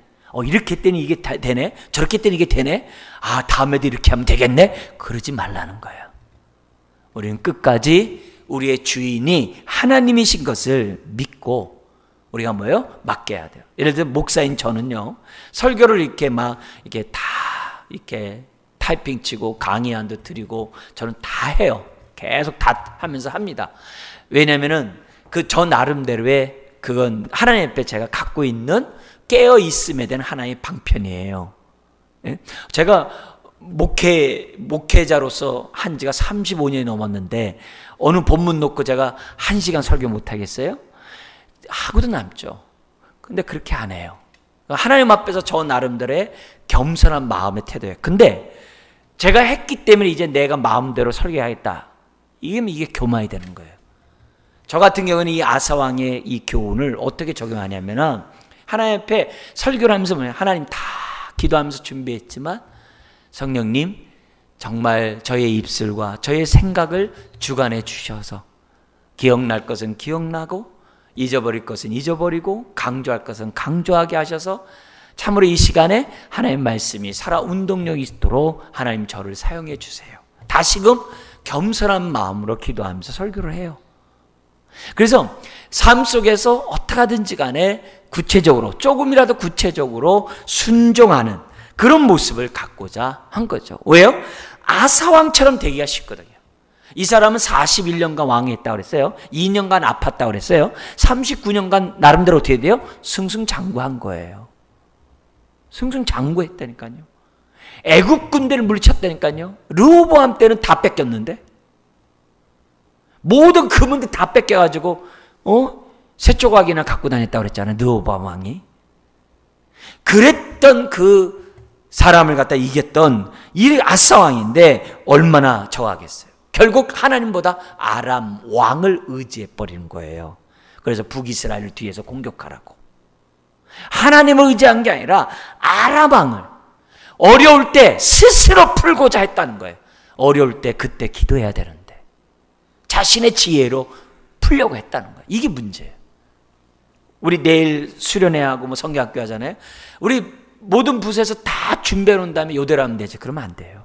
이렇게 했더니 이게 되네. 저렇게 했더니 이게 되네. 다음에도 이렇게 하면 되겠네. 그러지 말라는 거예요. 우리는 끝까지 우리의 주인이 하나님이신 것을 믿고 우리가 뭐예요? 맡겨야 돼요. 예를 들어 목사인 저는요, 설교를 이렇게 이렇게 다 이렇게 타이핑 치고 강의안도 드리고 저는 다 해요. 계속 다 하면서 합니다. 왜냐면은 저 나름대로의 그건 하나님 앞에 제가 갖고 있는 깨어 있음에 대한 하나의 방편이에요. 예? 제가 목회자로서 한 지가 35년이 넘었는데 어느 본문 놓고 제가 1시간 설교 못 하겠어요? 하고도 남죠. 근데 그렇게 안 해요. 하나님 앞에서 저 나름대로의 겸손한 마음의 태도예요. 근데 제가 했기 때문에 이제 내가 마음대로 설교하겠다. 이게 교만이 되는 거예요. 저 같은 경우는 이 아사왕의 이 교훈을 어떻게 적용하냐면은 하나님 앞에 설교를 하면서 하나님 다 기도하면서 준비했지만 성령님 정말 저의 입술과 저의 생각을 주관해 주셔서 기억날 것은 기억나고 잊어버릴 것은 잊어버리고 강조할 것은 강조하게 하셔서 참으로 이 시간에 하나님의 말씀이 살아 운동력이 있도록 하나님 저를 사용해 주세요. 다시금 겸손한 마음으로 기도하면서 설교를 해요. 그래서 삶 속에서 어떻게 하든지 간에 구체적으로 조금이라도 구체적으로 순종하는 그런 모습을 갖고자 한 거죠. 왜요? 아사왕처럼 되기가 쉽거든요. 이 사람은 41년간 왕했다고 그랬어요. 2년간 아팠다고 그랬어요. 39년간 나름대로 어떻게 돼요? 승승장구한 거예요. 승승장구했다니까요. 애국 군대를 물리쳤다니까요. 르호보암 때는 다 뺏겼는데 모든 금은들 다 뺏겨가지고 새 조각이나 갖고 다녔다고 그랬잖아요. 르호보암 왕이. 그랬던 그 사람을 갖다 이겼던 이 아사 왕인데 얼마나 저하겠어요. 결국 하나님보다 아람 왕을 의지해 버리는 거예요. 그래서 북이스라엘을 뒤에서 공격하라고. 하나님을 의지한 게 아니라 아람 왕을 어려울 때 스스로 풀고자 했다는 거예요. 어려울 때 그때 기도해야 되는데 자신의 지혜로 풀려고 했다는 거예요. 이게 문제예요. 우리 내일 수련회하고 성경학교 하잖아요. 우리 모든 부서에서 다 준비해 놓은 다음에 요대로 하면 되지. 그러면 안 돼요.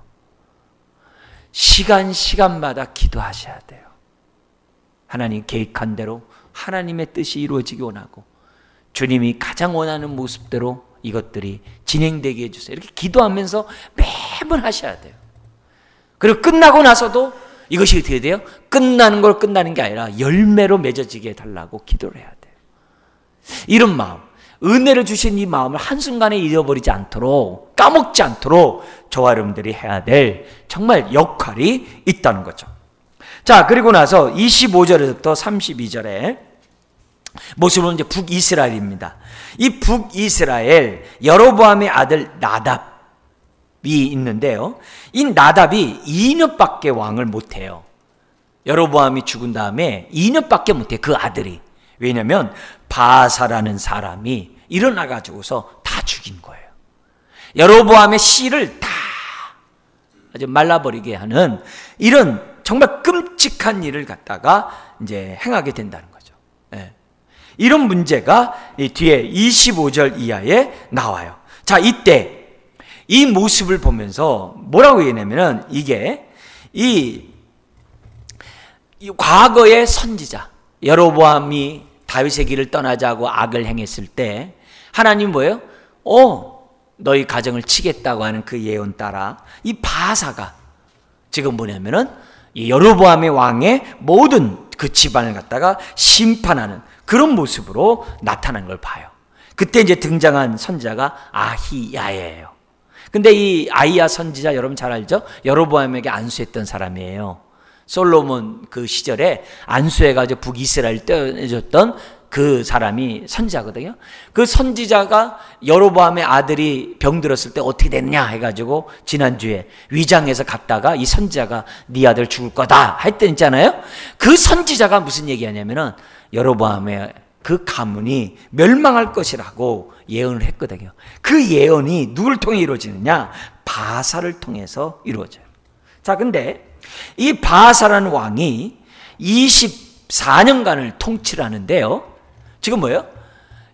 시간마다 기도하셔야 돼요. 하나님 계획한 대로 하나님의 뜻이 이루어지기 원하고 주님이 가장 원하는 모습대로 이것들이 진행되게 해주세요. 이렇게 기도하면서 매번 하셔야 돼요. 그리고 끝나고 나서도 이것이 어떻게 돼요? 끝나는 걸 끝나는 게 아니라 열매로 맺어지게 해달라고 기도를 해야 돼요. 이런 마음, 은혜를 주신 이 마음을 한순간에 잃어버리지 않도록, 까먹지 않도록 저와 여러분들이 해야 될 정말 역할이 있다는 거죠. 자, 그리고 나서 25절에서부터 32절에 모습은 이제 북이스라엘입니다. 이 북이스라엘 여로보암의 아들 나답이 있는데요. 이 나답이 2년밖에 왕을 못해요. 여로보암이 죽은 다음에 2년밖에 못해요. 그 아들이. 왜냐하면 바사라는 사람이 일어나가지고서 다 죽인 거예요. 여로보암의 씨를 다 아주 말라버리게 하는 이런 정말 끔찍한 일을 갖다가 이제 행하게 된다는 거죠. 네. 이런 문제가 이 뒤에 25절 이하에 나와요. 자, 이때 이 모습을 보면서 뭐라고 얘기하냐면은 이게 이 과거의 선지자 여로보암이 다윗의 길을 떠나자고 악을 행했을 때 하나님 뭐예요? 너희 가정을 치겠다고 하는 그 예언 따라 이 바사가 지금 뭐냐면은 이 여로보암의 왕의 모든 그 집안을 갖다가 심판하는 그런 모습으로 나타난 걸 봐요. 그때 이제 등장한 선지자가 아히야예요. 근데 이 아히야 선지자 여러분 잘 알죠? 여로보암에게 안수했던 사람이에요. 솔로몬 그 시절에 안수해가지고 북이스라엘 떼어내줬던 그 사람이 선지자거든요. 그 선지자가 여로보암의 아들이 병들었을 때 어떻게 됐냐 해가지고 지난주에 위장해서 갔다가 이 선지자가 네 아들 죽을 거다 했던 있잖아요. 그 선지자가 무슨 얘기하냐면은 여로보암의 그 가문이 멸망할 것이라고 예언을 했거든요. 그 예언이 누굴 통해 이루어지느냐? 바사를 통해서 이루어져요. 자, 근데 이 바사라는 왕이 24년간을 통치를 하는데요. 지금 뭐예요?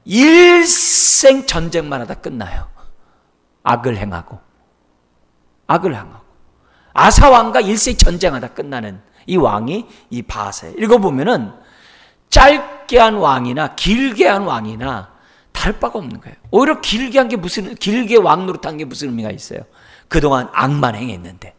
일생 전쟁만 하다 끝나요. 악을 행하고. 아사 왕과 일생 전쟁하다 끝나는 이 왕이 이 바사예요. 읽어보면은 짧게 한 왕이나 길게 한 왕이나 다를 바가 없는 거예요. 오히려 길게 왕 노릇한 게 무슨 의미가 있어요? 그동안 악만 행했는데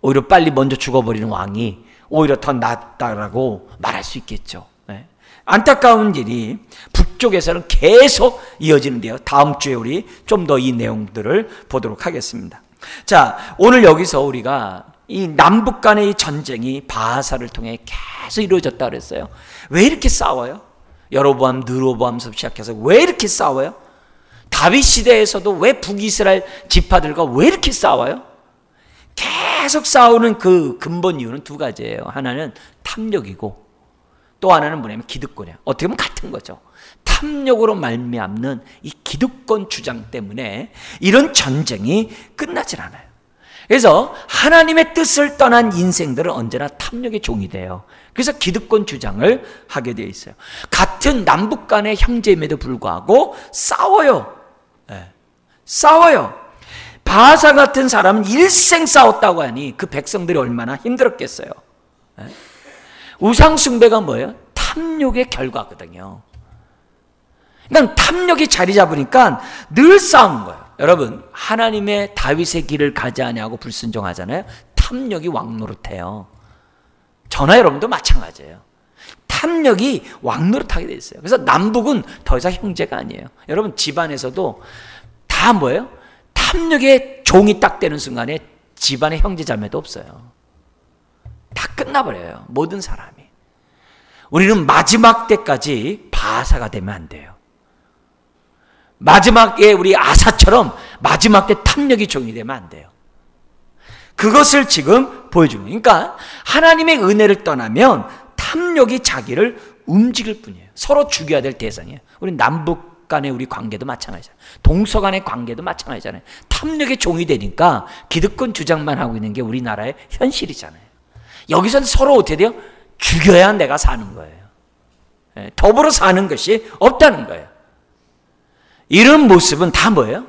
오히려 빨리 먼저 죽어버리는 왕이 오히려 더 낫다라고 말할 수 있겠죠. 네. 안타까운 일이 북쪽에서는 계속 이어지는데요. 다음 주에 우리 좀 더 이 내용들을 보도록 하겠습니다. 자, 오늘 여기서 우리가 이 남북 간의 이 전쟁이 바사를 통해 계속 이루어졌다 그랬어요. 왜 이렇게 싸워요? 여로보암, 느로보암부터 시작해서 왜 이렇게 싸워요? 다윗 시대에서도 왜 북이스라엘 지파들과 왜 이렇게 싸워요? 계속 싸우는 그 근본 이유는 두 가지예요. 하나는 탐욕이고 또 하나는 뭐냐면 기득권이에요. 어떻게 보면 같은 거죠. 탐욕으로 말미암는 이 기득권 주장 때문에 이런 전쟁이 끝나질 않아요. 그래서 하나님의 뜻을 떠난 인생들은 언제나 탐욕의 종이 돼요. 그래서 기득권 주장을 하게 되어 있어요. 같은 남북 간의 형제임에도 불구하고 싸워요. 네. 싸워요. 바사 같은 사람은 일생 싸웠다고 하니 그 백성들이 얼마나 힘들었겠어요. 네. 우상 숭배가 뭐예요? 탐욕의 결과거든요. 그러니까 탐욕이 자리 잡으니까 늘 싸우는 거예요. 여러분, 하나님의 다윗의 길을 가지 아니하고 불순종하잖아요. 탐욕이 왕노릇해요. 저나 여러분도 마찬가지예요. 탐욕이 왕노릇하게 돼 있어요. 그래서 남북은 더 이상 형제가 아니에요. 여러분, 집안에서도 다 뭐예요? 탐욕의 종이 딱 되는 순간에 집안에 형제자매도 없어요. 다 끝나버려요. 모든 사람이. 우리는 마지막 때까지 바사가 되면 안 돼요. 마지막에 우리 아사처럼 마지막 때 탐욕이 종이 되면 안 돼요. 그것을 지금 보여주는 거예요. 그러니까 하나님의 은혜를 떠나면 탐욕이 자기를 움직일 뿐이에요. 서로 죽여야 될 대상이에요. 우리 남북 간의 우리 관계도 마찬가지잖아요. 동서 간의 관계도 마찬가지잖아요. 탐욕의 종이 되니까 기득권 주장만 하고 있는 게 우리나라의 현실이잖아요. 여기서는 서로 어떻게 돼요? 죽여야 내가 사는 거예요. 더불어 사는 것이 없다는 거예요. 이런 모습은 다 뭐예요?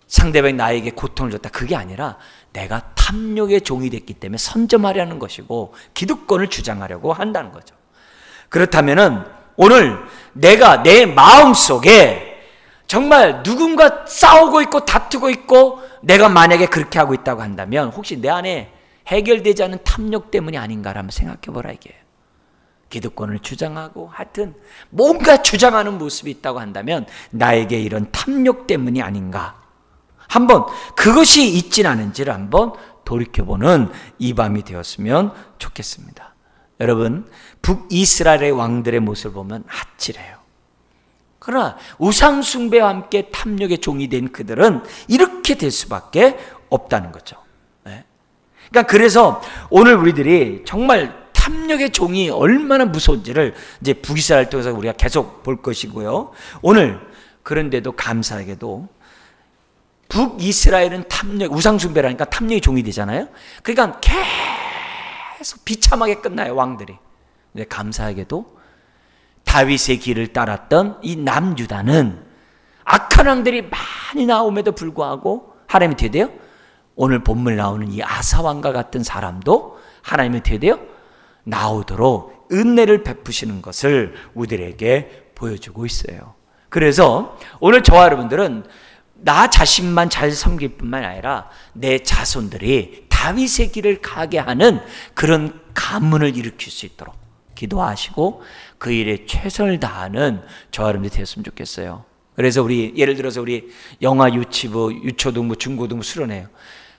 상대방이 나에게 고통을 줬다. 그게 아니라 내가 탐욕의 종이 됐기 때문에 선점하려는 것이고 기득권을 주장하려고 한다는 거죠. 그렇다면은 오늘 내가 내 마음속에 정말 누군가 싸우고 있고 다투고 있고 내가 만약에 그렇게 하고 있다고 한다면 혹시 내 안에 해결되지 않은 탐욕 때문이 아닌가를 한번 생각해 보라 이게요. 기득권을 주장하고 하여튼 뭔가 주장하는 모습이 있다고 한다면 나에게 이런 탐욕 때문이 아닌가. 한번 그것이 있진 않은지를 한번 돌이켜보는 이 밤이 되었으면 좋겠습니다. 여러분, 북이스라엘의 왕들의 모습을 보면 아찔해요. 그러나 우상숭배와 함께 탐욕의 종이 된 그들은 이렇게 될 수밖에 없다는 거죠. 그러니까 그래서 오늘 우리들이 정말 탐욕의 종이 얼마나 무서운지를 이제 북이스라엘 통해서 우리가 계속 볼 것이고요. 오늘 그런데도 감사하게도 북이스라엘은 탐욕, 우상숭배라니까 탐욕의 종이 되잖아요. 그러니까 계속 비참하게 끝나요, 왕들이. 근데 감사하게도 다윗의 길을 따랐던 이 남유다는 악한 왕들이 많이 나옴에도 불구하고 하나님이 어떻게 돼요? 오늘 본문에 나오는 이 아사왕과 같은 사람도 하나님이 어떻게 돼요? 나오도록 은혜를 베푸시는 것을 우리들에게 보여주고 있어요. 그래서 오늘 저와 여러분들은 나 자신만 잘 섬길 뿐만 아니라 내 자손들이 다윗의 길을 가게 하는 그런 가문을 일으킬 수 있도록 기도하시고 그 일에 최선을 다하는 저와 여러분들이 되었으면 좋겠어요. 그래서 우리 예를 들어서 우리 영아 유치부, 유초등부, 중고등부 수련회요.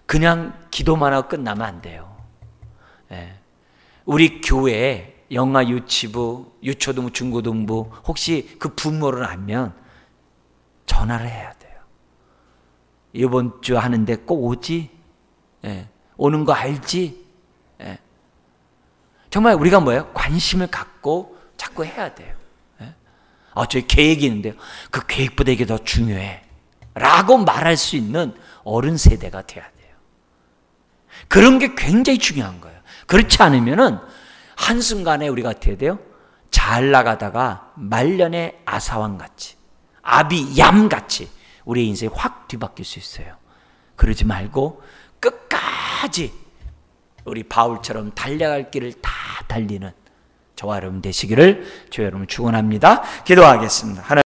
그냥 기도만 하고 끝나면 안 돼요. 우리 교회에 영아 유치부, 유초등부, 중고등부 혹시 그 부모를 알면 전화를 해야 돼요. 이번 주 하는데 꼭 오지? 오는 거 알지? 정말 우리가 뭐예요? 관심을 갖고 자꾸 해야 돼요. 저희 계획이 있는데요. 그 계획보다 이게 더 중요해. 라고 말할 수 있는 어른 세대가 돼야 돼요. 그런 게 굉장히 중요한 거예요. 그렇지 않으면은 한순간에 우리가 어떻게 돼요? 잘 나가다가 말년의 아사왕 같이, 아비얌 같이 우리의 인생이 확 뒤바뀔 수 있어요. 그러지 말고 끝까지 우리 바울처럼 달려갈 길을 다 달리는 저와 여러분 되시기를 주여 여러분 축원합니다. 기도하겠습니다.